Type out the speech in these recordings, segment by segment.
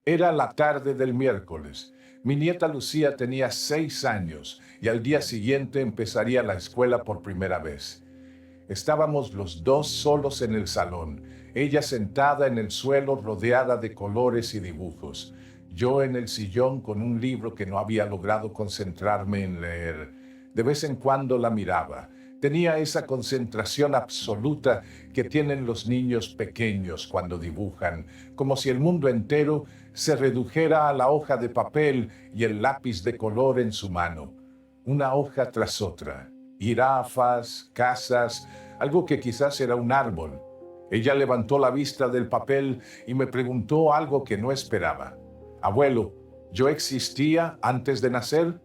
Era la tarde del miércoles. Mi nieta Lucía tenía 6 años y al día siguiente empezaría la escuela por primera vez. Estábamos los dos solos en el salón, ella sentada en el suelo rodeada de colores y dibujos, yo en el sillón con un libro que no había logrado concentrarme en leer. De vez en cuando la miraba. Tenía esa concentración absoluta que tienen los niños pequeños cuando dibujan, como si el mundo entero se redujera a la hoja de papel y el lápiz de color en su mano, una hoja tras otra, jirafas, casas, algo que quizás era un árbol. Ella levantó la vista del papel y me preguntó algo que no esperaba. Abuelo, ¿yo existía antes de nacer?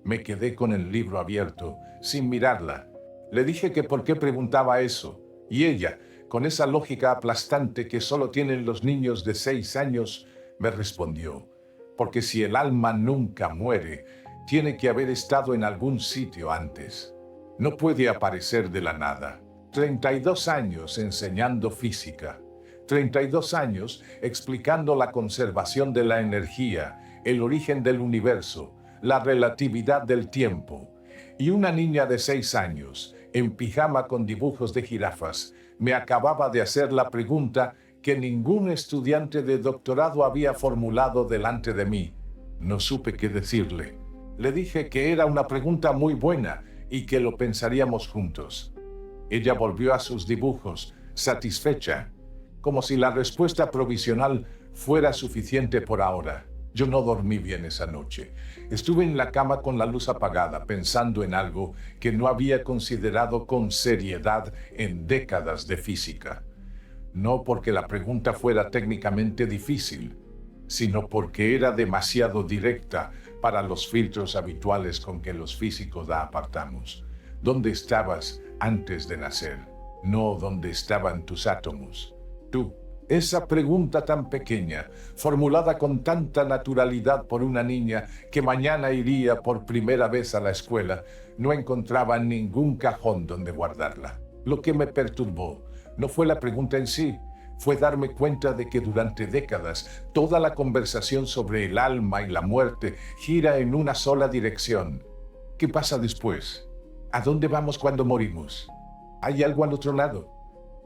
Me quedé con el libro abierto, sin mirarla. Le dije que por qué preguntaba eso, y ella, con esa lógica aplastante que solo tienen los niños de 6 años, me respondió, porque si el alma nunca muere, tiene que haber estado en algún sitio antes. No puede aparecer de la nada. 32 años enseñando física. 32 años explicando la conservación de la energía, el origen del universo, la relatividad del tiempo. Y una niña de 6 años, en pijama con dibujos de jirafas, me acababa de hacer la pregunta que ningún estudiante de doctorado había formulado delante de mí. No supe qué decirle. Le dije que era una pregunta muy buena y que lo pensaríamos juntos. Ella volvió a sus dibujos, satisfecha, como si la respuesta provisional fuera suficiente por ahora. Yo no dormí bien esa noche. Estuve en la cama con la luz apagada, pensando en algo que no había considerado con seriedad en décadas de física. No porque la pregunta fuera técnicamente difícil, sino porque era demasiado directa para los filtros habituales con que los físicos la apartamos. ¿Dónde estabas antes de nacer? No dónde estaban tus átomos. Tú. Esa pregunta tan pequeña, formulada con tanta naturalidad por una niña que mañana iría por primera vez a la escuela, no encontraba ningún cajón donde guardarla. Lo que me perturbó no fue la pregunta en sí, fue darme cuenta de que durante décadas toda la conversación sobre el alma y la muerte gira en una sola dirección. ¿Qué pasa después? ¿A dónde vamos cuando morimos? ¿Hay algo al otro lado?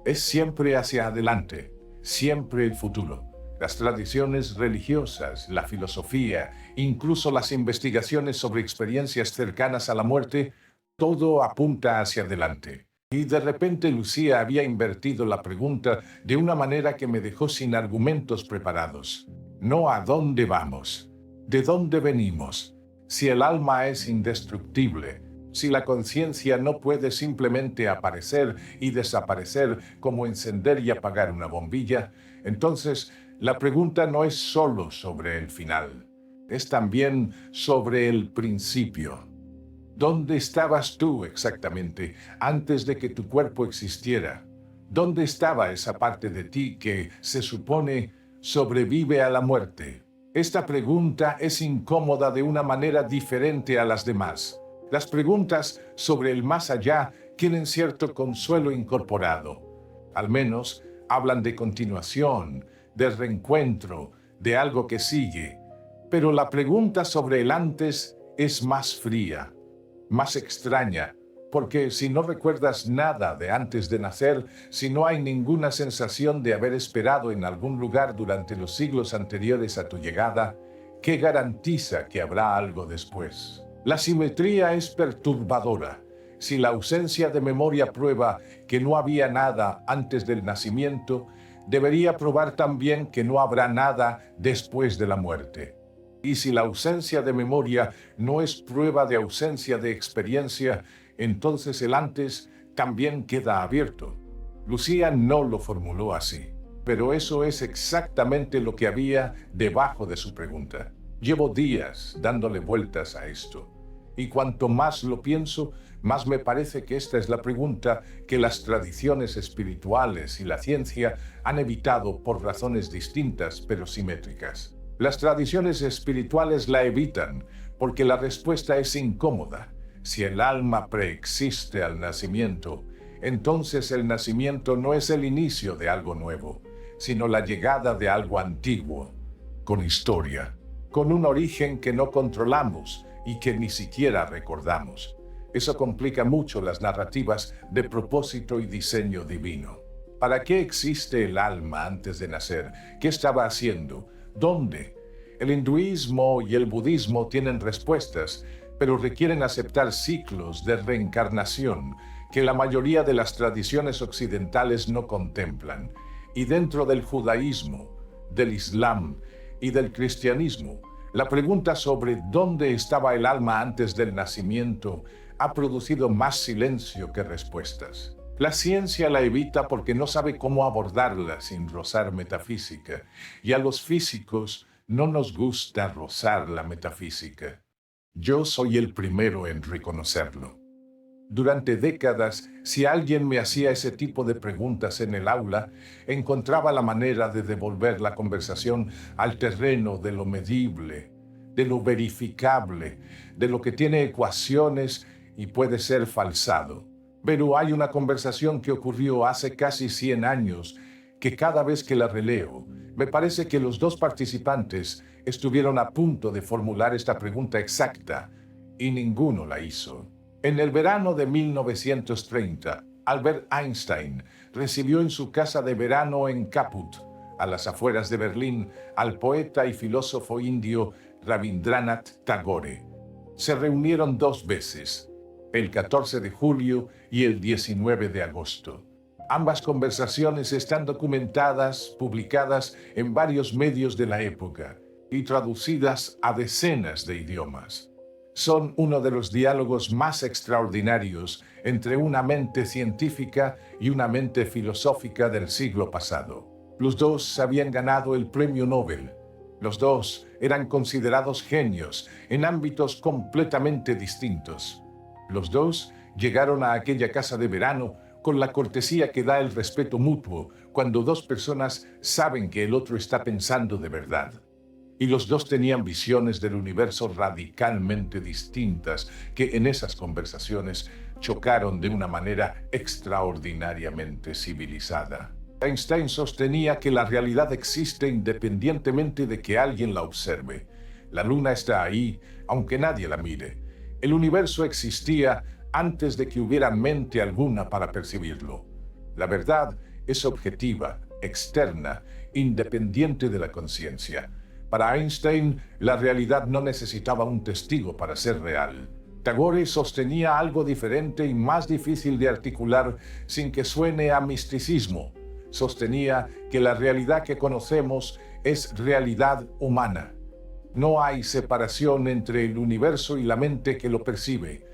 Es siempre hacia adelante. Siempre el futuro. Las tradiciones religiosas, la filosofía, incluso las investigaciones sobre experiencias cercanas a la muerte, todo apunta hacia adelante. Y de repente Lucía había invertido la pregunta de una manera que me dejó sin argumentos preparados. No a dónde vamos, de dónde venimos, si el alma es indestructible, si la conciencia no puede simplemente aparecer y desaparecer como encender y apagar una bombilla, entonces la pregunta no es solo sobre el final, es también sobre el principio. ¿Dónde estabas tú exactamente antes de que tu cuerpo existiera? ¿Dónde estaba esa parte de ti que, se supone, sobrevive a la muerte? Esta pregunta es incómoda de una manera diferente a las demás. Las preguntas sobre el más allá tienen cierto consuelo incorporado. Al menos hablan de continuación, de reencuentro, de algo que sigue. Pero la pregunta sobre el antes es más fría, más extraña, porque si no recuerdas nada de antes de nacer, si no hay ninguna sensación de haber esperado en algún lugar durante los siglos anteriores a tu llegada, ¿qué garantiza que habrá algo después? La simetría es perturbadora. Si la ausencia de memoria prueba que no había nada antes del nacimiento, debería probar también que no habrá nada después de la muerte. Y si la ausencia de memoria no es prueba de ausencia de experiencia, entonces el antes también queda abierto. Lucía no lo formuló así, pero eso es exactamente lo que había debajo de su pregunta. Llevo días dándole vueltas a esto. Y cuanto más lo pienso, más me parece que esta es la pregunta que las tradiciones espirituales y la ciencia han evitado por razones distintas pero simétricas. Las tradiciones espirituales la evitan porque la respuesta es incómoda. Si el alma preexiste al nacimiento, entonces el nacimiento no es el inicio de algo nuevo, sino la llegada de algo antiguo. con historia, con un origen que no controlamos y que ni siquiera recordamos. Eso complica mucho las narrativas de propósito y diseño divino. ¿Para qué existe el alma antes de nacer? ¿Qué estaba haciendo? ¿Dónde? El hinduismo y el budismo tienen respuestas, pero requieren aceptar ciclos de reencarnación que la mayoría de las tradiciones occidentales no contemplan. Y dentro del judaísmo, del islam y del cristianismo, la pregunta sobre dónde estaba el alma antes del nacimiento ha producido más silencio que respuestas. La ciencia la evita porque no sabe cómo abordarla sin rozar metafísica, y a los físicos no nos gusta rozar la metafísica. Yo soy el primero en reconocerlo. Durante décadas, si alguien me hacía ese tipo de preguntas en el aula, encontraba la manera de devolver la conversación al terreno de lo medible, de lo verificable, de lo que tiene ecuaciones y puede ser falsado. Pero hay una conversación que ocurrió hace casi 100 años que cada vez que la releo, me parece que los dos participantes estuvieron a punto de formular esta pregunta exacta y ninguno la hizo. En el verano de 1930, Albert Einstein recibió en su casa de verano en Caput, a las afueras de Berlín, al poeta y filósofo indio Rabindranath Tagore. Se reunieron 2 veces, el 14 de julio y el 19 de agosto. Ambas conversaciones están documentadas, publicadas en varios medios de la época y traducidas a decenas de idiomas. Son uno de los diálogos más extraordinarios entre una mente científica y una mente filosófica del siglo pasado. Los dos habían ganado el premio Nobel. Los dos eran considerados genios en ámbitos completamente distintos. Los dos llegaron a aquella casa de verano con la cortesía que da el respeto mutuo cuando dos personas saben que el otro está pensando de verdad. Y los dos tenían visiones del universo radicalmente distintas que en esas conversaciones chocaron de una manera extraordinariamente civilizada. Einstein sostenía que la realidad existe independientemente de que alguien la observe. La luna está ahí, aunque nadie la mire. El universo existía antes de que hubiera mente alguna para percibirlo. La verdad es objetiva, externa, independiente de la conciencia. Para Einstein, la realidad no necesitaba un testigo para ser real. Tagore sostenía algo diferente y más difícil de articular sin que suene a misticismo. Sostenía que la realidad que conocemos es realidad humana. No hay separación entre el universo y la mente que lo percibe.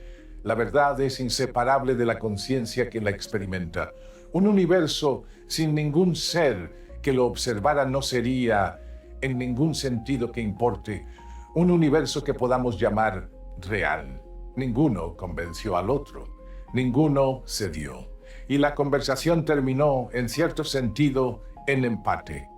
La verdad es inseparable de la conciencia que la experimenta. Un universo sin ningún ser que lo observara no sería, en ningún sentido que importe, un universo que podamos llamar real. Ninguno convenció al otro. Ninguno cedió. Y la conversación terminó, en cierto sentido, en empate.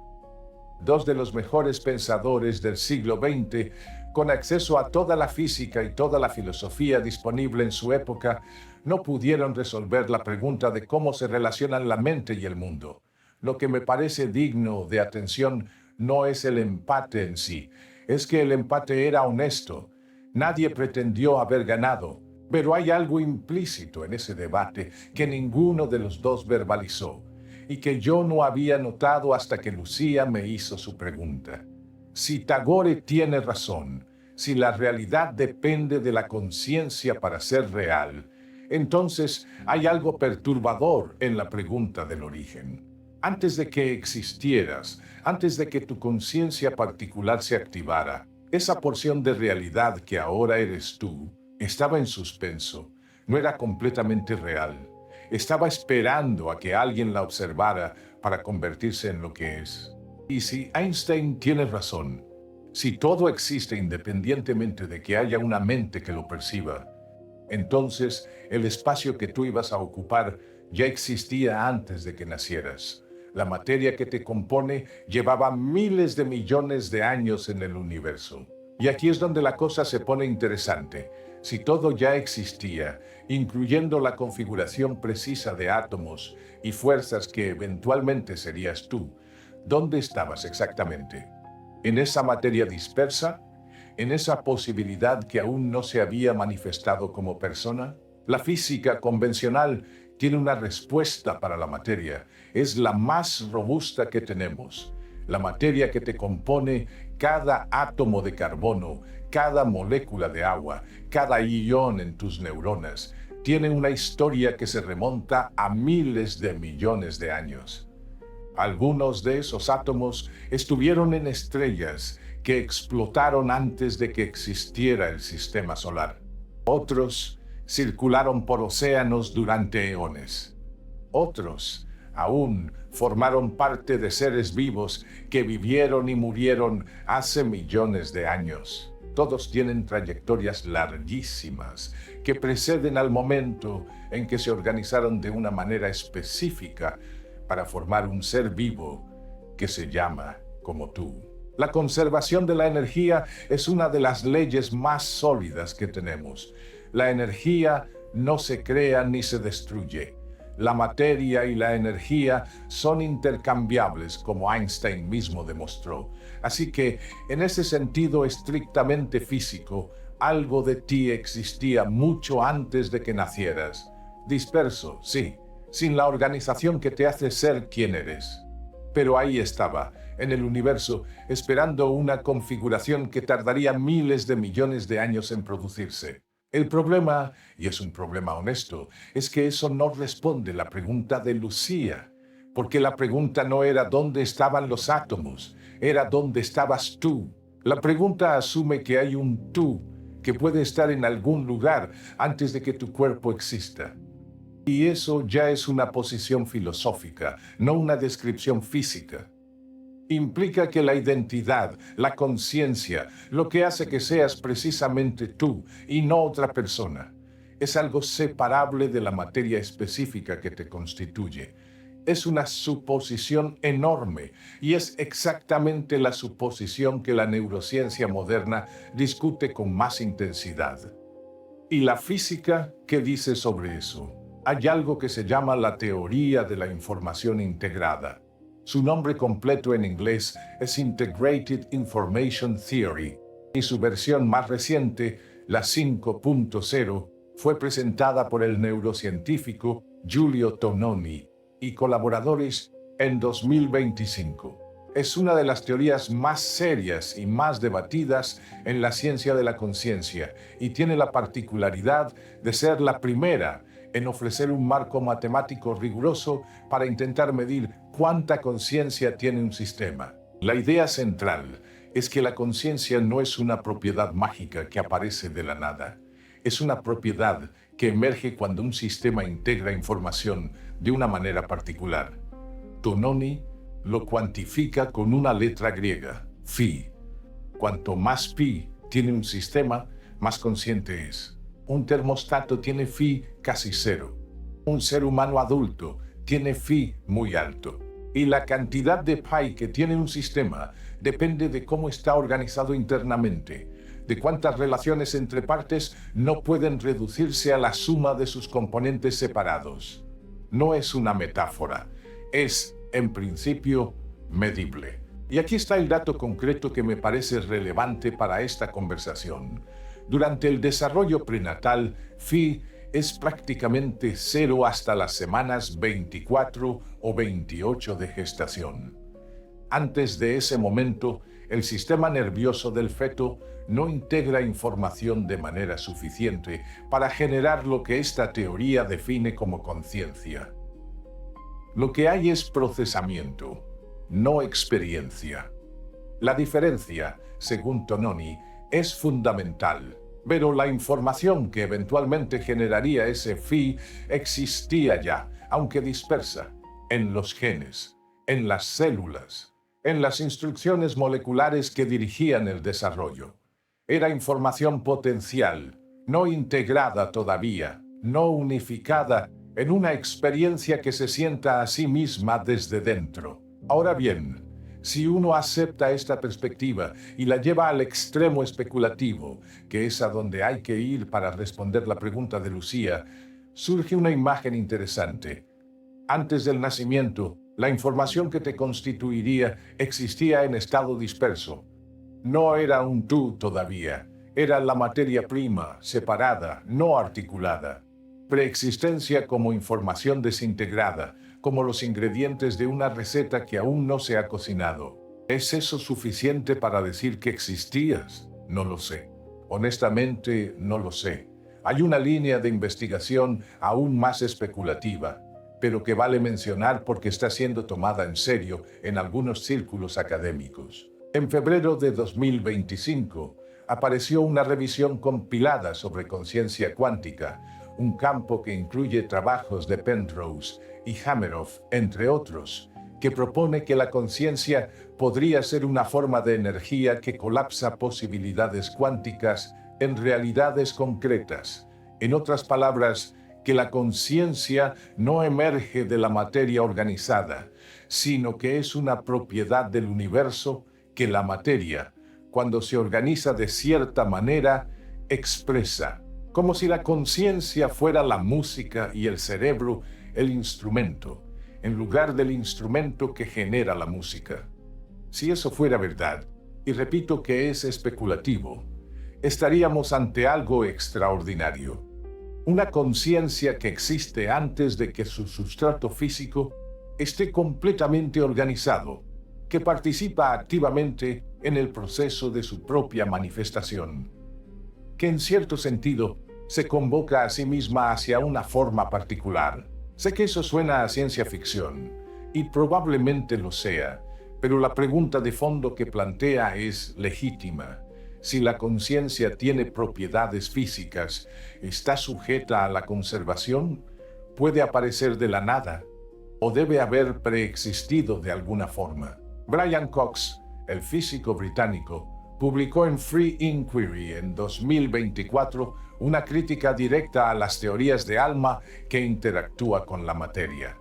Dos de los mejores pensadores del siglo XX, con acceso a toda la física y toda la filosofía disponible en su época, no pudieron resolver la pregunta de cómo se relacionan la mente y el mundo. Lo que me parece digno de atención no es el empate en sí, es que el empate era honesto. Nadie pretendió haber ganado, pero hay algo implícito en ese debate que ninguno de los dos verbalizó y que yo no había notado hasta que Lucía me hizo su pregunta. Si Tagore tiene razón, si la realidad depende de la conciencia para ser real, entonces hay algo perturbador en la pregunta del origen. Antes de que existieras, antes de que tu conciencia particular se activara, esa porción de realidad que ahora eres tú, estaba en suspenso, no era completamente real. Estaba esperando a que alguien la observara para convertirse en lo que es. Y si Einstein tiene razón, si todo existe independientemente de que haya una mente que lo perciba, entonces el espacio que tú ibas a ocupar ya existía antes de que nacieras. La materia que te compone llevaba miles de millones de años en el universo. Y aquí es donde la cosa se pone interesante. Si todo ya existía, incluyendo la configuración precisa de átomos y fuerzas que eventualmente serías tú, ¿dónde estabas exactamente? en esa materia dispersa, en esa posibilidad que aún no se había manifestado como persona? La física convencional tiene una respuesta para la materia. Es la más robusta que tenemos. La materia que te compone cada átomo de carbono, cada molécula de agua, cada ion en tus neuronas, tiene una historia que se remonta a miles de millones de años. Algunos de esos átomos estuvieron en estrellas que explotaron antes de que existiera el sistema solar. Otros circularon por océanos durante eones. Otros aún formaron parte de seres vivos que vivieron y murieron hace millones de años. Todos tienen trayectorias larguísimas que preceden al momento en que se organizaron de una manera específica para formar un ser vivo que se llama como tú. La conservación de la energía es una de las leyes más sólidas que tenemos. La energía no se crea ni se destruye. La materia y la energía son intercambiables, como Einstein mismo demostró. Así que, en ese sentido estrictamente físico, algo de ti existía mucho antes de que nacieras. Disperso, sí, sin la organización que te hace ser quien eres. Pero ahí estaba, en el universo, esperando una configuración que tardaría miles de millones de años en producirse. El problema, y es un problema honesto, es que eso no responde la pregunta de Lucía, porque la pregunta no era dónde estaban los átomos, era dónde estabas tú. La pregunta asume que hay un tú que puede estar en algún lugar antes de que tu cuerpo exista. Y eso ya es una posición filosófica, no una descripción física. Implica que la identidad, la conciencia, lo que hace que seas precisamente tú y no otra persona, es algo separable de la materia específica que te constituye. Es una suposición enorme y es exactamente la suposición que la neurociencia moderna discute con más intensidad. ¿Y la física qué dice sobre eso? Hay algo que se llama la teoría de la información integrada. Su nombre completo en inglés es Integrated Information Theory, y su versión más reciente, la 5.0, fue presentada por el neurocientífico Giulio Tononi y colaboradores en 2025. Es una de las teorías más serias y más debatidas en la ciencia de la conciencia y tiene la particularidad de ser la primera en ofrecer un marco matemático riguroso para intentar medir cuánta conciencia tiene un sistema. La idea central es que la conciencia no es una propiedad mágica que aparece de la nada. Es una propiedad que emerge cuando un sistema integra información de una manera particular. Tononi lo cuantifica con una letra griega, phi. Cuanto más pi tiene un sistema, más consciente es. Un termostato tiene phi casi cero. Un ser humano adulto tiene phi muy alto. Y la cantidad de pi que tiene un sistema depende de cómo está organizado internamente, de cuántas relaciones entre partes no pueden reducirse a la suma de sus componentes separados. No es una metáfora, es, en principio, medible. Y aquí está el dato concreto que me parece relevante para esta conversación. Durante el desarrollo prenatal, phi es prácticamente cero hasta las semanas 24 o 28 de gestación. Antes de ese momento, el sistema nervioso del feto no integra información de manera suficiente para generar lo que esta teoría define como conciencia. Lo que hay es procesamiento, no experiencia. La diferencia, según Tononi, es fundamental, pero la información que eventualmente generaría ese phi existía ya, aunque dispersa, en los genes, en las células, en las instrucciones moleculares que dirigían el desarrollo. Era información potencial, no integrada todavía, no unificada en una experiencia que se sienta a sí misma desde dentro. Ahora bien, si uno acepta esta perspectiva y la lleva al extremo especulativo, que es a donde hay que ir para responder la pregunta de Lucía, surge una imagen interesante. Antes del nacimiento, la información que te constituiría existía en estado disperso, No era un tú todavía, era la materia prima, separada, no articulada. Preexistencia como información desintegrada, como los ingredientes de una receta que aún no se ha cocinado. ¿Es eso suficiente para decir que existías? No lo sé. Honestamente, no lo sé. Hay una línea de investigación aún más especulativa, pero que vale mencionar porque está siendo tomada en serio en algunos círculos académicos. En febrero de 2025, apareció una revisión compilada sobre conciencia cuántica, un campo que incluye trabajos de Penrose y Hameroff, entre otros, que propone que la conciencia podría ser una forma de energía que colapsa posibilidades cuánticas en realidades concretas. En otras palabras, que la conciencia no emerge de la materia organizada, sino que es una propiedad del universo que la materia, cuando se organiza de cierta manera, expresa, como si la conciencia fuera la música y el cerebro el instrumento, en lugar del instrumento que genera la música. Si eso fuera verdad, y repito que es especulativo, estaríamos ante algo extraordinario. Una conciencia que existe antes de que su sustrato físico esté completamente organizado, que participa activamente en el proceso de su propia manifestación, que en cierto sentido se convoca a sí misma hacia una forma particular. Sé que eso suena a ciencia ficción, y probablemente lo sea, pero la pregunta de fondo que plantea es legítima. Si la conciencia tiene propiedades físicas, ¿está sujeta a la conservación? ¿Puede aparecer de la nada? ¿O debe haber preexistido de alguna forma? Brian Cox, el físico británico, publicó en Free Inquiry en 2024 una crítica directa a las teorías de alma que interactúa con la materia.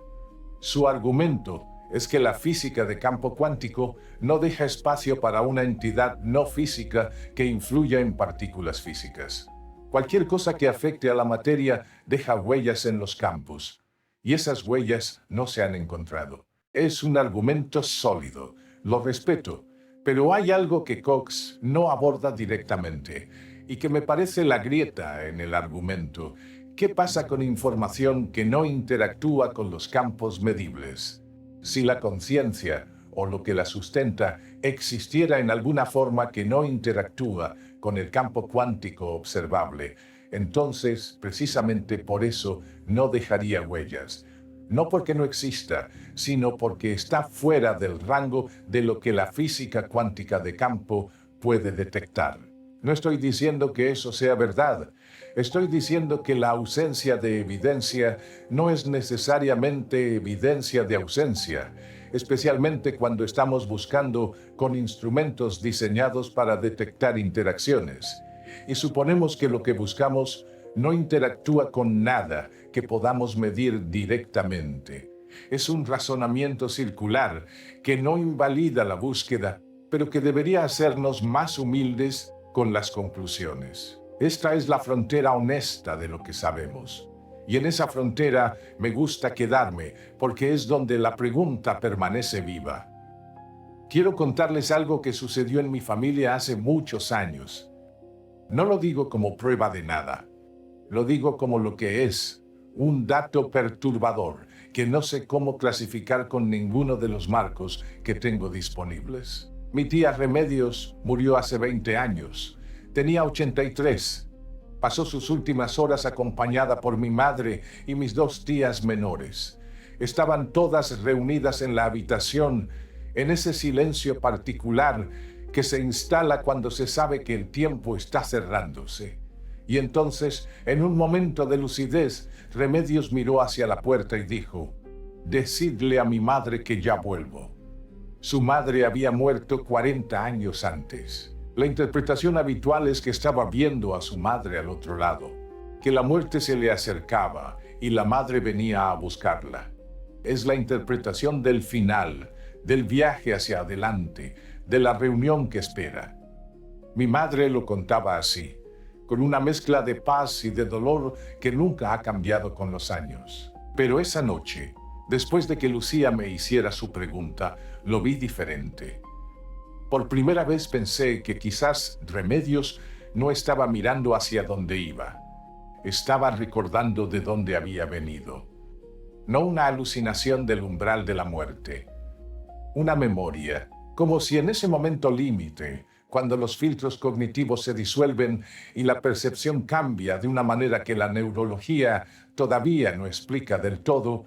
Su argumento es que la física de campo cuántico no deja espacio para una entidad no física que influya en partículas físicas. Cualquier cosa que afecte a la materia deja huellas en los campos, y esas huellas no se han encontrado. Es un argumento sólido, lo respeto, pero hay algo que Cox no aborda directamente y que me parece la grieta en el argumento. ¿Qué pasa con información que no interactúa con los campos medibles? Si la conciencia, o lo que la sustenta, existiera en alguna forma que no interactúa con el campo cuántico observable, entonces, precisamente por eso, no dejaría huellas. No porque no exista, sino porque está fuera del rango de lo que la física cuántica de campo puede detectar. No estoy diciendo que eso sea verdad. Estoy diciendo que la ausencia de evidencia no es necesariamente evidencia de ausencia, especialmente cuando estamos buscando con instrumentos diseñados para detectar interacciones. Y suponemos que lo que buscamos no interactúa con nada que podamos medir directamente. Es un razonamiento circular que no invalida la búsqueda, pero que debería hacernos más humildes con las conclusiones. Esta es la frontera honesta de lo que sabemos. Y en esa frontera me gusta quedarme, porque es donde la pregunta permanece viva. Quiero contarles algo que sucedió en mi familia hace muchos años. No lo digo como prueba de nada. Lo digo como lo que es, un dato perturbador que no sé cómo clasificar con ninguno de los marcos que tengo disponibles. Mi tía Remedios murió hace 20 años. Tenía 83. Pasó sus últimas horas acompañada por mi madre y mis dos tías menores. Estaban todas reunidas en la habitación, en ese silencio particular que se instala cuando se sabe que el tiempo está cerrándose. Y entonces, en un momento de lucidez, Remedios miró hacia la puerta y dijo: «Decidle a mi madre que ya vuelvo». Su madre había muerto 40 años antes. La interpretación habitual es que estaba viendo a su madre al otro lado, que la muerte se le acercaba y la madre venía a buscarla. Es la interpretación del final, del viaje hacia adelante, de la reunión que espera. Mi madre lo contaba así, con una mezcla de paz y de dolor que nunca ha cambiado con los años. Pero esa noche, después de que Lucía me hiciera su pregunta, lo vi diferente. Por primera vez pensé que quizás Remedios no estaba mirando hacia donde iba. Estaba recordando de dónde había venido. No una alucinación del umbral de la muerte. Una memoria, como si en ese momento límite, cuando los filtros cognitivos se disuelven y la percepción cambia de una manera que la neurología todavía no explica del todo,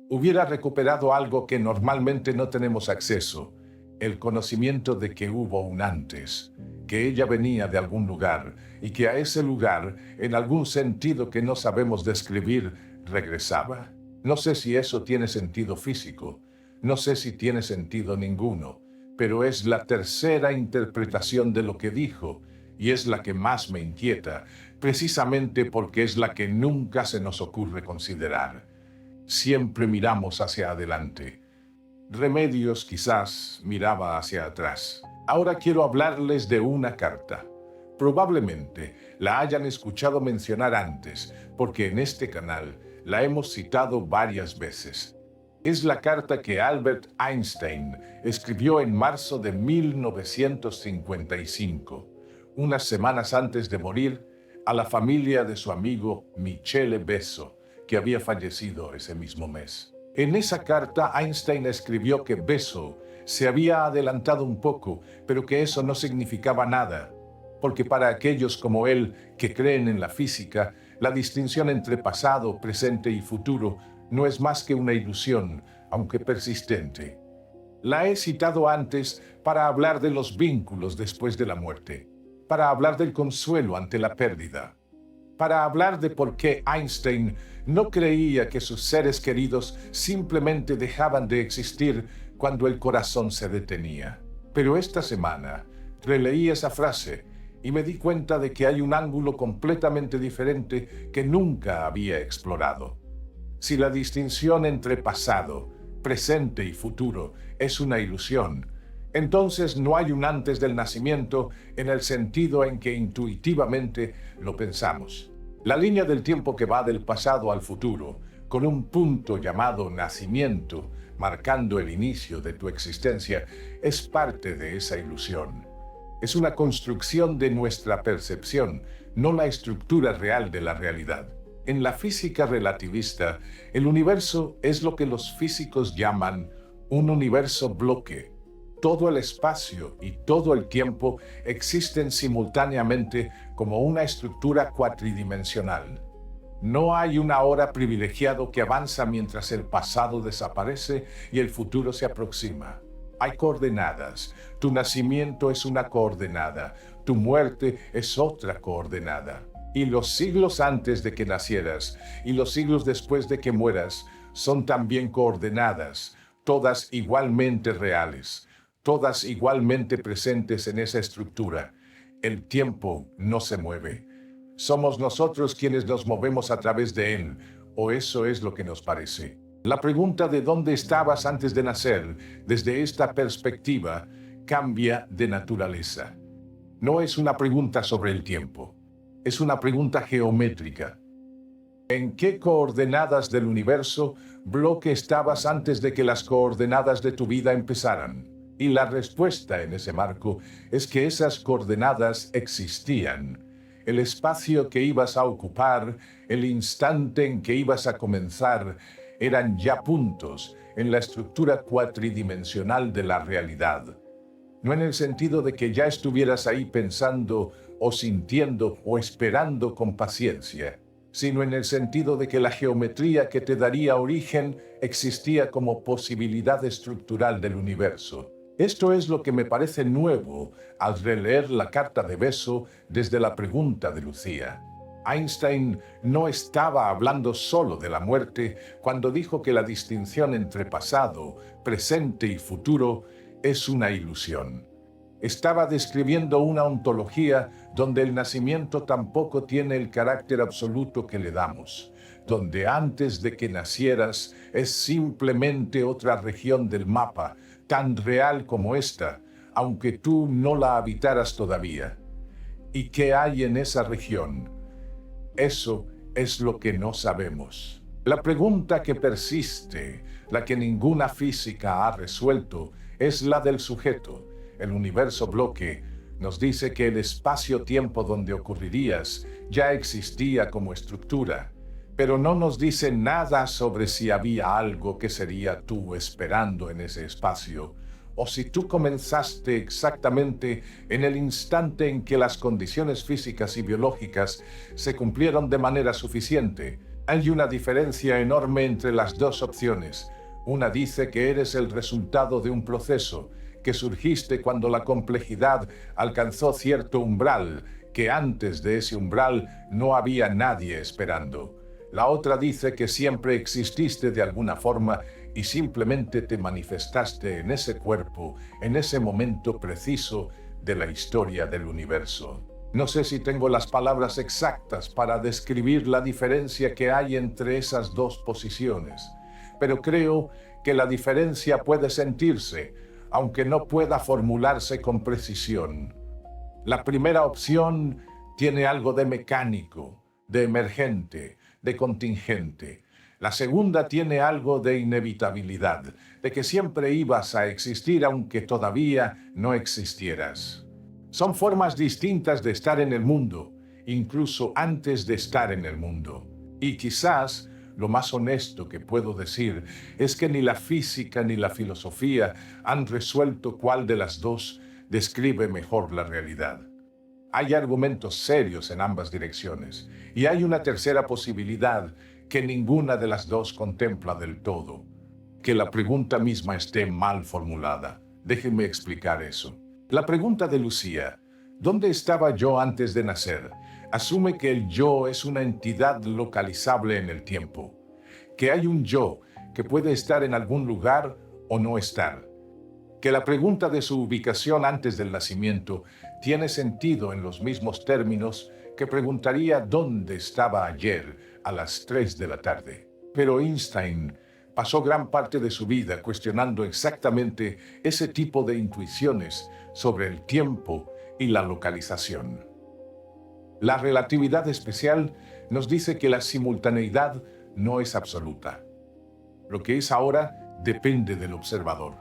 hubiera recuperado algo que normalmente no tenemos acceso, el conocimiento de que hubo un antes, que ella venía de algún lugar y que a ese lugar, en algún sentido que no sabemos describir, regresaba. No sé si eso tiene sentido físico, no sé si tiene sentido ninguno, pero es la tercera interpretación de lo que dijo y es la que más me inquieta, precisamente porque es la que nunca se nos ocurre considerar. Siempre miramos hacia adelante. Remedios quizás miraba hacia atrás. Ahora quiero hablarles de una carta. Probablemente la hayan escuchado mencionar antes, porque en este canal la hemos citado varias veces. Es la carta que Albert Einstein escribió en marzo de 1955, unas semanas antes de morir, a la familia de su amigo Michele Besso, que había fallecido ese mismo mes. En esa carta, Einstein escribió que Besso se había adelantado un poco, pero que eso no significaba nada, porque para aquellos como él que creen en la física, la distinción entre pasado, presente y futuro no es más que una ilusión, aunque persistente. La he citado antes para hablar de los vínculos después de la muerte, para hablar del consuelo ante la pérdida, para hablar de por qué Einstein no creía que sus seres queridos simplemente dejaban de existir cuando el corazón se detenía. Pero esta semana releí esa frase y me di cuenta de que hay un ángulo completamente diferente que nunca había explorado. Si la distinción entre pasado, presente y futuro es una ilusión, entonces no hay un antes del nacimiento en el sentido en que intuitivamente lo pensamos. La línea del tiempo que va del pasado al futuro, con un punto llamado nacimiento, marcando el inicio de tu existencia, es parte de esa ilusión. Es una construcción de nuestra percepción, no la estructura real de la realidad. En la física relativista, el universo es lo que los físicos llaman un universo bloque. Todo el espacio y todo el tiempo existen simultáneamente como una estructura cuatridimensional. No hay una hora privilegiado que avanza mientras el pasado desaparece y el futuro se aproxima. Hay coordenadas. Tu nacimiento es una coordenada. Tu muerte es otra coordenada. Y los siglos antes de que nacieras y los siglos después de que mueras son también coordenadas, todas igualmente reales, todas igualmente presentes en esa estructura. El tiempo no se mueve. Somos nosotros quienes nos movemos a través de él, o eso es lo que nos parece. La pregunta de dónde estabas antes de nacer, desde esta perspectiva, cambia de naturaleza. No es una pregunta sobre el tiempo. Es una pregunta geométrica. ¿En qué coordenadas del universo bloque estabas antes de que las coordenadas de tu vida empezaran? Y la respuesta en ese marco es que esas coordenadas existían. El espacio que ibas a ocupar, el instante en que ibas a comenzar, eran ya puntos en la estructura cuatridimensional de la realidad. No en el sentido de que ya estuvieras ahí pensando o sintiendo o esperando con paciencia, sino en el sentido de que la geometría que te daría origen existía como posibilidad estructural del universo. Esto es lo que me parece nuevo al releer la carta de Besso desde la pregunta de Lucía. Einstein no estaba hablando solo de la muerte cuando dijo que la distinción entre pasado, presente y futuro es una ilusión. Estaba describiendo una ontología donde el nacimiento tampoco tiene el carácter absoluto que le damos, donde antes de que nacieras es simplemente otra región del mapa, tan real como esta, aunque tú no la habitaras todavía. ¿Y qué hay en esa región? Eso es lo que no sabemos. La pregunta que persiste, la que ninguna física ha resuelto, es la del sujeto, el universo bloque, nos dice que el espacio-tiempo donde ocurrirías ya existía como estructura, pero no nos dice nada sobre si había algo que sería tú esperando en ese espacio, o si tú comenzaste exactamente en el instante en que las condiciones físicas y biológicas se cumplieron de manera suficiente. Hay una diferencia enorme entre las dos opciones. Una dice que eres el resultado de un proceso, que surgiste cuando la complejidad alcanzó cierto umbral, que antes de ese umbral no había nadie esperando. La otra dice que siempre exististe de alguna forma y simplemente te manifestaste en ese cuerpo, en ese momento preciso de la historia del universo. No sé si tengo las palabras exactas para describir la diferencia que hay entre esas dos posiciones, pero creo que la diferencia puede sentirse, aunque no pueda formularse con precisión. La primera opción tiene algo de mecánico, de emergente, de contingente. La segunda tiene algo de inevitabilidad, de que siempre ibas a existir aunque todavía no existieras. Son formas distintas de estar en el mundo, incluso antes de estar en el mundo. Y quizás lo más honesto que puedo decir es que ni la física ni la filosofía han resuelto cuál de las dos describe mejor la realidad. Hay argumentos serios en ambas direcciones, y hay una tercera posibilidad que ninguna de las dos contempla del todo: que la pregunta misma esté mal formulada. Déjenme explicar eso. La pregunta de Lucía, ¿dónde estaba yo antes de nacer?, asume que el yo es una entidad localizable en el tiempo, que hay un yo que puede estar en algún lugar o no estar, que la pregunta de su ubicación antes del nacimiento tiene sentido en los mismos términos que preguntaría dónde estaba ayer a las 3 de la tarde. Pero Einstein pasó gran parte de su vida cuestionando exactamente ese tipo de intuiciones sobre el tiempo y la localización. La relatividad especial nos dice que la simultaneidad no es absoluta. Lo que es ahora depende del observador.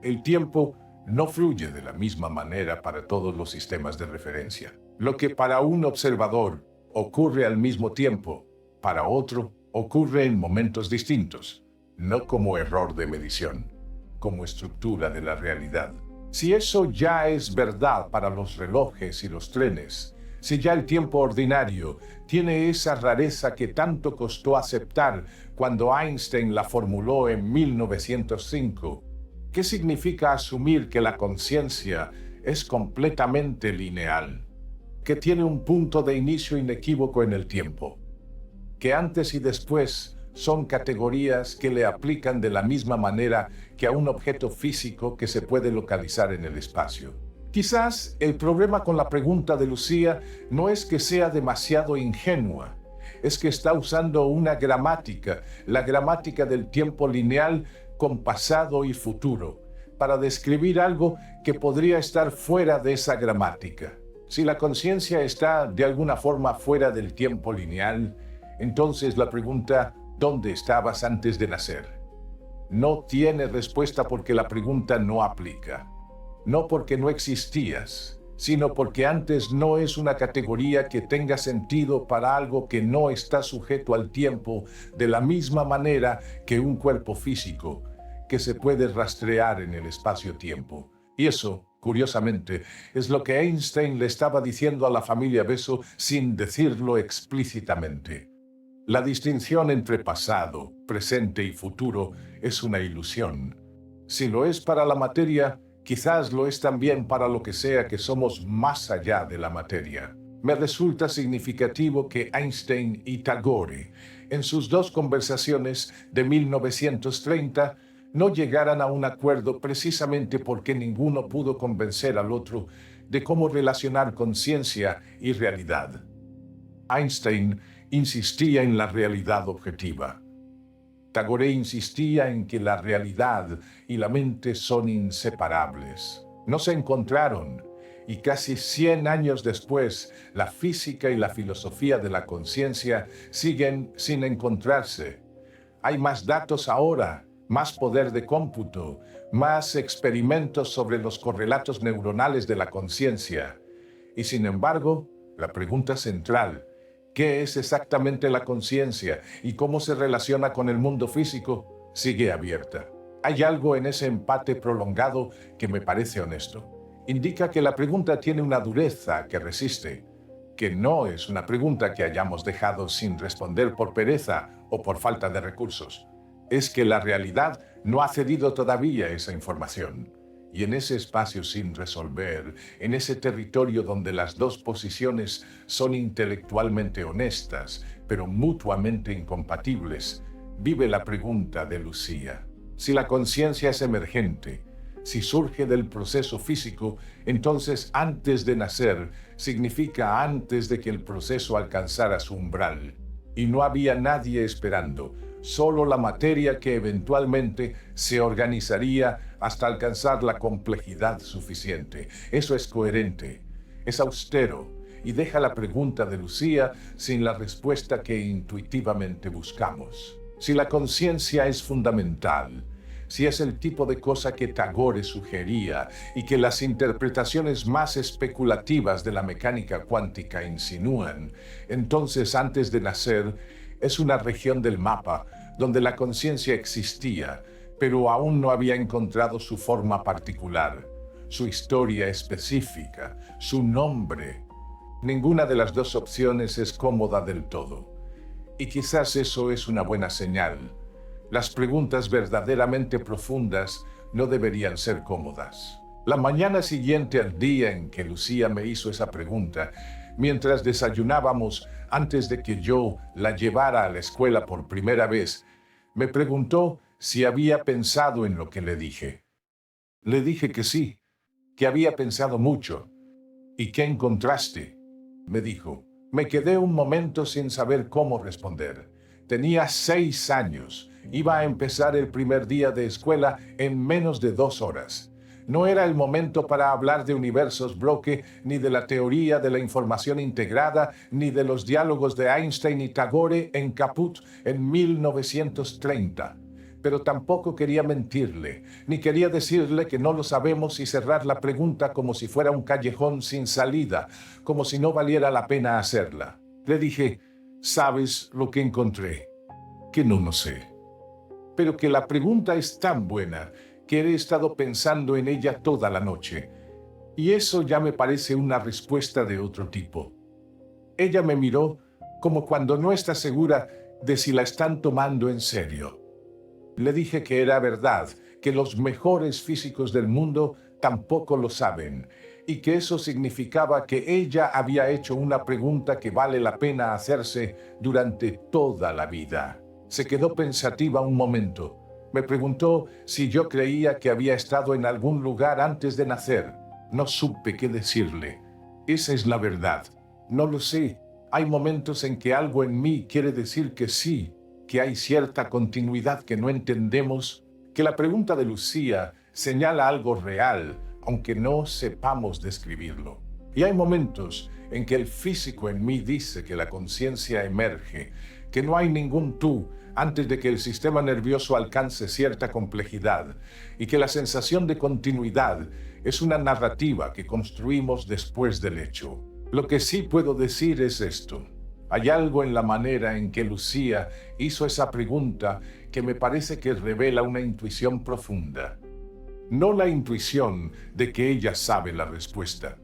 El tiempo no fluye de la misma manera para todos los sistemas de referencia. Lo que para un observador ocurre al mismo tiempo, para otro ocurre en momentos distintos, no como error de medición, como estructura de la realidad. Si eso ya es verdad para los relojes y los trenes, si ya el tiempo ordinario tiene esa rareza que tanto costó aceptar cuando Einstein la formuló en 1905, ¿qué significa asumir que la conciencia es completamente lineal, que tiene un punto de inicio inequívoco en el tiempo, que antes y después son categorías que le aplican de la misma manera que a un objeto físico que se puede localizar en el espacio? Quizás el problema con la pregunta de Lucía no es que sea demasiado ingenua, es que está usando una gramática, la gramática del tiempo lineal con pasado y futuro, para describir algo que podría estar fuera de esa gramática. Si la conciencia está de alguna forma fuera del tiempo lineal, entonces la pregunta ¿dónde estabas antes de nacer?, no tiene respuesta porque la pregunta no aplica. No porque no existías, sino porque antes no es una categoría que tenga sentido para algo que no está sujeto al tiempo de la misma manera que un cuerpo físico, que se puede rastrear en el espacio-tiempo. Y eso, curiosamente, es lo que Einstein le estaba diciendo a la familia Besso sin decirlo explícitamente. La distinción entre pasado, presente y futuro es una ilusión. Si lo es para la materia, quizás lo es también para lo que sea que somos más allá de la materia. Me resulta significativo que Einstein y Tagore, en sus dos conversaciones de 1930, no llegaran a un acuerdo precisamente porque ninguno pudo convencer al otro de cómo relacionar conciencia y realidad. Einstein insistía en la realidad objetiva. Tagore insistía en que la realidad y la mente son inseparables. No se encontraron, y casi 100 años después, la física y la filosofía de la conciencia siguen sin encontrarse. Hay más datos ahora, más poder de cómputo, más experimentos sobre los correlatos neuronales de la conciencia. Y sin embargo, la pregunta central, ¿qué es exactamente la conciencia y cómo se relaciona con el mundo físico?, sigue abierta. Hay algo en ese empate prolongado que me parece honesto. Indica que la pregunta tiene una dureza que resiste, que no es una pregunta que hayamos dejado sin responder por pereza o por falta de recursos. Es que la realidad no ha cedido todavía esa información. Y en ese espacio sin resolver, en ese territorio donde las dos posiciones son intelectualmente honestas, pero mutuamente incompatibles, vive la pregunta de Lucía. Si la conciencia es emergente, si surge del proceso físico, entonces antes de nacer significa antes de que el proceso alcanzara su umbral. Y no había nadie esperando, solo la materia que eventualmente se organizaría hasta alcanzar la complejidad suficiente. Eso es coherente, es austero y deja la pregunta de Lucía sin la respuesta que intuitivamente buscamos. Si la conciencia es fundamental, si es el tipo de cosa que Tagore sugería y que las interpretaciones más especulativas de la mecánica cuántica insinúan, entonces antes de nacer es una región del mapa donde la conciencia existía, pero aún no había encontrado su forma particular, su historia específica, su nombre. Ninguna de las dos opciones es cómoda del todo. Y quizás eso es una buena señal. Las preguntas verdaderamente profundas no deberían ser cómodas. La mañana siguiente al día en que Lucía me hizo esa pregunta, mientras desayunábamos antes de que yo la llevara a la escuela por primera vez, me preguntó si había pensado en lo que le dije. Le dije que sí, que había pensado mucho. ¿Y qué encontraste?, me dijo. Me quedé un momento sin saber cómo responder. Tenía 6 años. Iba a empezar el primer día de escuela en menos de 2 horas. No era el momento para hablar de universos Bloque, ni de la teoría de la información integrada, ni de los diálogos de Einstein y Tagore en Caput en 1930. Pero tampoco quería mentirle, ni quería decirle que no lo sabemos y cerrar la pregunta como si fuera un callejón sin salida, como si no valiera la pena hacerla. Le dije, ¿sabes lo que encontré? Que no lo sé. Pero que la pregunta es tan buena que he estado pensando en ella toda la noche. Y eso ya me parece una respuesta de otro tipo. Ella me miró como cuando no está segura de si la están tomando en serio. Le dije que era verdad, que los mejores físicos del mundo tampoco lo saben, y que eso significaba que ella había hecho una pregunta que vale la pena hacerse durante toda la vida. Se quedó pensativa un momento. Me preguntó si yo creía que había estado en algún lugar antes de nacer. No supe qué decirle. Esa es la verdad. No lo sé. Hay momentos en que algo en mí quiere decir que sí, que hay cierta continuidad que no entendemos, que la pregunta de Lucía señala algo real, aunque no sepamos describirlo. Y hay momentos en que el físico en mí dice que la conciencia emerge, que no hay ningún tú antes de que el sistema nervioso alcance cierta complejidad, y que la sensación de continuidad es una narrativa que construimos después del hecho. Lo que sí puedo decir es esto. Hay algo en la manera en que Lucía hizo esa pregunta que me parece que revela una intuición profunda. No la intuición de que ella sabe la respuesta,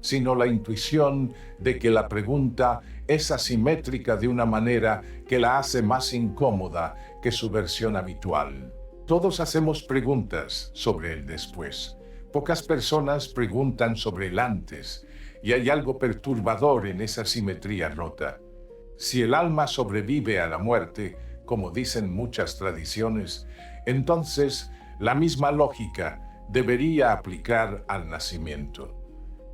sino la intuición de que la pregunta es asimétrica de una manera que la hace más incómoda que su versión habitual. Todos hacemos preguntas sobre el después. Pocas personas preguntan sobre el antes, y hay algo perturbador en esa simetría rota. Si el alma sobrevive a la muerte, como dicen muchas tradiciones, entonces la misma lógica debería aplicar al nacimiento.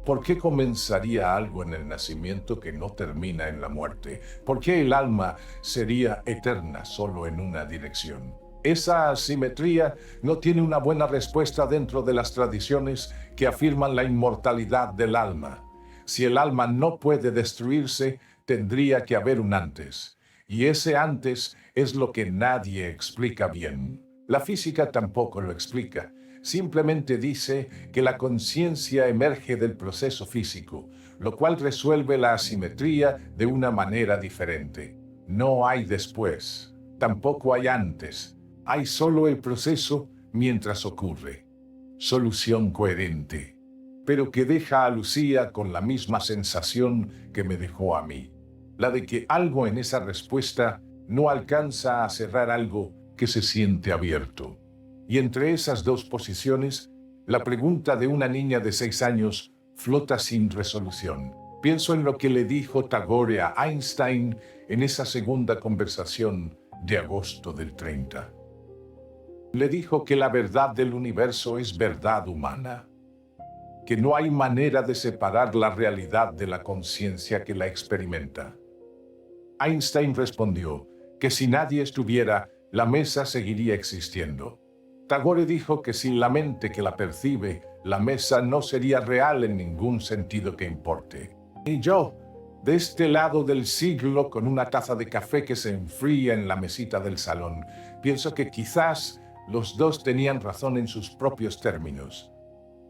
¿Por qué comenzaría algo en el nacimiento que no termina en la muerte? ¿Por qué el alma sería eterna solo en una dirección? Esa asimetría no tiene una buena respuesta dentro de las tradiciones que afirman la inmortalidad del alma. Si el alma no puede destruirse, tendría que haber un antes. Y ese antes es lo que nadie explica bien. La física tampoco lo explica. simplemente dice que la conciencia emerge del proceso físico, lo cual resuelve la asimetría de una manera diferente. No hay después, tampoco hay antes, hay solo el proceso mientras ocurre. Solución coherente, pero que deja a Lucía con la misma sensación que me dejó a mí, la de que algo en esa respuesta no alcanza a cerrar algo que se siente abierto. Y entre esas dos posiciones, la pregunta de una niña de 6 años flota sin resolución. Pienso en lo que le dijo Tagore a Einstein en esa segunda conversación de agosto del 30. Le dijo que la verdad del universo es verdad humana, que no hay manera de separar la realidad de la conciencia que la experimenta. Einstein respondió que si nadie estuviera, la mesa seguiría existiendo. Tagore dijo que sin la mente que la percibe, la mesa no sería real en ningún sentido que importe. Y yo, de este lado del siglo, con una taza de café que se enfría en la mesita del salón, pienso que quizás los dos tenían razón en sus propios términos,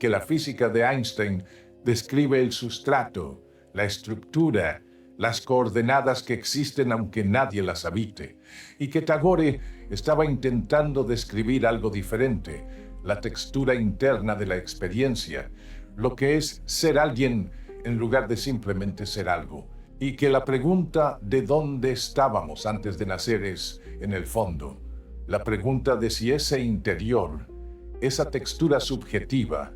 que la física de Einstein describe el sustrato, la estructura, las coordenadas que existen aunque nadie las habite, y que Tagore estaba intentando describir algo diferente, la textura interna de la experiencia, lo que es ser alguien en lugar de simplemente ser algo, y que la pregunta de dónde estábamos antes de nacer es, en el fondo, la pregunta de si ese interior, esa textura subjetiva,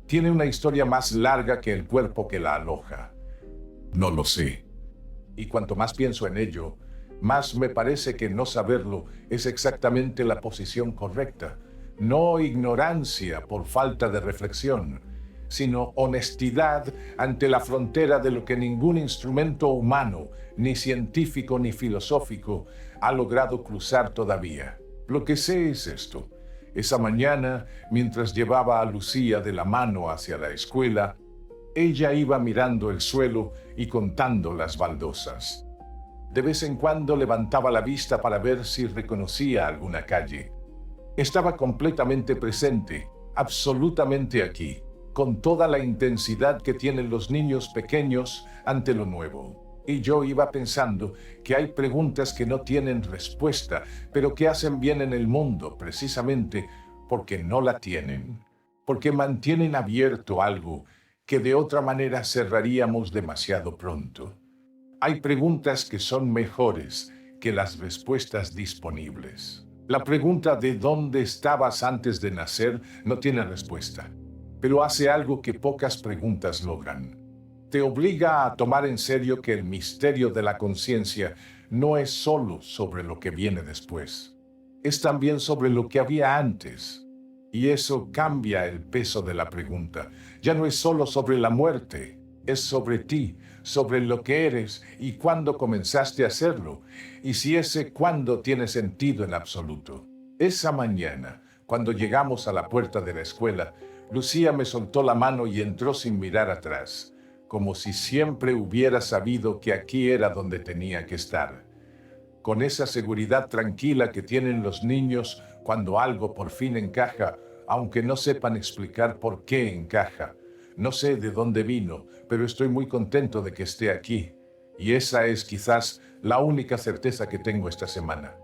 tiene una historia más larga que el cuerpo que la aloja. No lo sé. Y cuanto más pienso en ello, más me parece que no saberlo es exactamente la posición correcta. No ignorancia por falta de reflexión, sino honestidad ante la frontera de lo que ningún instrumento humano, ni científico ni filosófico, ha logrado cruzar todavía. Lo que sé es esto. Esa mañana, mientras llevaba a Lucía de la mano hacia la escuela, ella iba mirando el suelo y contando las baldosas. De vez en cuando levantaba la vista para ver si reconocía alguna calle. Estaba completamente presente, absolutamente aquí, con toda la intensidad que tienen los niños pequeños ante lo nuevo. Y yo iba pensando que hay preguntas que no tienen respuesta, pero que hacen bien en el mundo precisamente porque no la tienen, porque mantienen abierto algo que de otra manera cerraríamos demasiado pronto. Hay preguntas que son mejores que las respuestas disponibles. La pregunta de dónde estabas antes de nacer no tiene respuesta, pero hace algo que pocas preguntas logran. Te obliga a tomar en serio que el misterio de la conciencia no es solo sobre lo que viene después, es también sobre lo que había antes. Y eso cambia el peso de la pregunta. Ya no es solo sobre la muerte, es sobre ti, sobre lo que eres y cuándo comenzaste a hacerlo, y si ese cuándo tiene sentido en absoluto. Esa mañana, cuando llegamos a la puerta de la escuela, Lucía me soltó la mano y entró sin mirar atrás, como si siempre hubiera sabido que aquí era donde tenía que estar. Con esa seguridad tranquila que tienen los niños cuando algo por fin encaja, aunque no sepan explicar por qué encaja. No sé de dónde vino, pero estoy muy contento de que esté aquí. Y esa es quizás la única certeza que tengo esta semana.